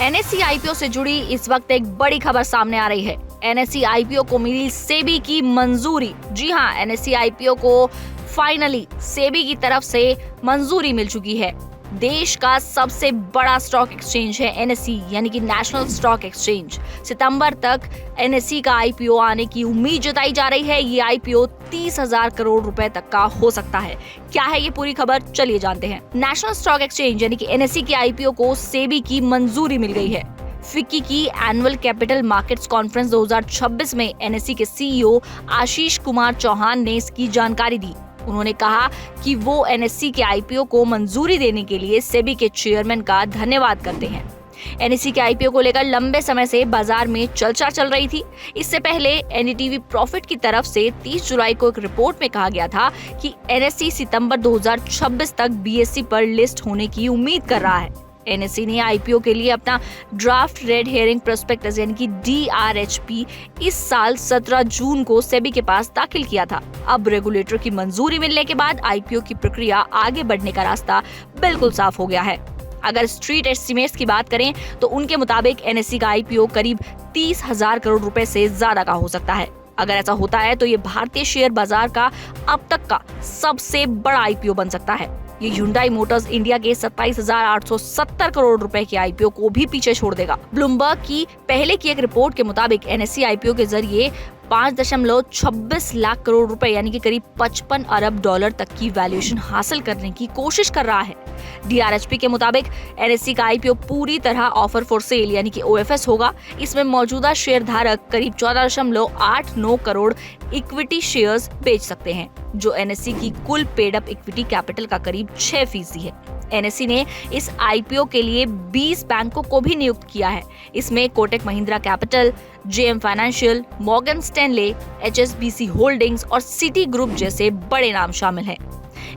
NSC IPO से जुड़ी इस वक्त एक बड़ी खबर सामने आ रही है। एनएससी आईपीओ को मिली सेबी की मंजूरी। जी हां, एनएससी आईपीओ को फाइनली सेबी की तरफ से मंजूरी मिल चुकी है। देश का सबसे बड़ा स्टॉक एक्सचेंज है एनएससी, यानी कि नेशनल स्टॉक एक्सचेंज। सितंबर तक एनएससी का आईपीओ आने की उम्मीद जताई जा रही है। ये आईपीओ 30,000 करोड़ रुपए तक का हो सकता है। क्या है ये पूरी खबर, चलिए जानते हैं। नेशनल स्टॉक एक्सचेंज यानी कि एनएससी के आईपीओ को सेबी की मंजूरी मिल गई है। फिक्की की एनुअल कैपिटल मार्केट्स कॉन्फ्रेंस 2026 में एनएससी के सीईओ आशीष कुमार चौहान ने इसकी जानकारी दी। उन्होंने कहा कि वो एनएससी के आईपीओ को मंजूरी देने के लिए सेबी के चेयरमैन का धन्यवाद करते हैं। एनएससी के आईपीओ को लेकर लंबे समय से बाजार में चर्चा चल रही थी। इससे पहले एनडीटीवी प्रॉफिट की तरफ से 30 जुलाई को एक रिपोर्ट में कहा गया था कि एनएससी सितंबर 2026 तक बीएसई पर लिस्ट होने की उम्मीद कर रहा है। एनएससी ने आईपीओ के लिए अपना ड्राफ्ट रेड हेयरिंग प्रोस्पेक्टस यानी कि डीआरएचपी इस साल 17 जून को सेबी के पास दाखिल किया था। अब रेगुलेटर की मंजूरी मिलने के बाद आईपीओ की प्रक्रिया आगे बढ़ने का रास्ता बिल्कुल साफ हो गया है। अगर स्ट्रीट एस्टिमेट्स की बात करें तो उनके मुताबिक एनएससी का आईपीओ करीब 30,000 करोड़ रुपए से ज्यादा का हो सकता है। अगर ऐसा होता है तो ये भारतीय शेयर बाजार का अब तक का सबसे बड़ा आईपीओ बन सकता है। ये Hyundai मोटर्स इंडिया के 27,870 करोड़ रुपए के आईपीओ को भी पीछे छोड़ देगा। ब्लूमबर्ग की पहले की एक रिपोर्ट के मुताबिक एनएससी आईपीओ के जरिए 5.26 लाख करोड़ रुपए यानी कि करीब 55 अरब डॉलर तक की वैल्यूएशन हासिल करने की कोशिश कर रहा है। डीआरएचपी के मुताबिक एनएससी का आईपीओ पूरी तरह ऑफर फॉर सेल यानी कि ओएफएस होगा। इसमें मौजूदा शेयर धारक करीब 14.89 करोड़ इक्विटी शेयर्स बेच सकते हैं, जो एनएससी की कुल पेड अप इक्विटी कैपिटल का करीब 6% है। एनएससी ने इस आईपीओ के लिए 20 बैंकों को भी नियुक्त किया है। इसमें Kotak Mahindra capital, JM financial, Morgan Stanley, HSBC holdings और सिटी ग्रुप जैसे बड़े नाम शामिल हैं।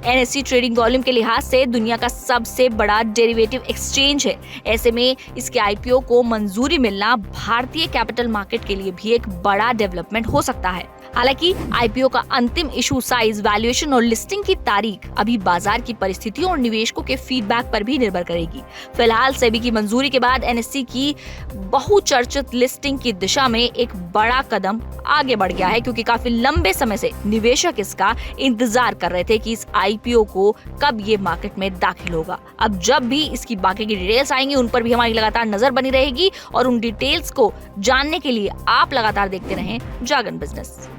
एनएससी ट्रेडिंग वॉल्यूम के लिहाज से दुनिया का सबसे बड़ा डेरिवेटिव एक्सचेंज है। ऐसे में इसके आईपीओ को मंजूरी मिलना भारतीय कैपिटल मार्केट के लिए भी एक बड़ा डेवलपमेंट हो सकता है। हालांकि आईपीओ का अंतिम इशू साइज, वैल्यूएशन और लिस्टिंग की तारीख अभी बाजार की परिस्थितियों और निवेशकों के फीडबैक पर भी निर्भर करेगी। फिलहाल सेबी की मंजूरी के बाद एनएससी की बहुचर्चित लिस्टिंग की दिशा में एक बड़ा कदम आगे बढ़ गया है, क्योंकि काफी लंबे समय से निवेशक इसका इंतजार कर रहे थे कि इस आईपीओ को कब ये मार्केट में दाखिल होगा। अब जब भी इसकी बाकी की डिटेल्स आएंगी उन पर भी हमारी लगातार नजर बनी रहेगी और उन डिटेल्स को जानने के लिए आप लगातार देखते रहें जागरण बिजनेस।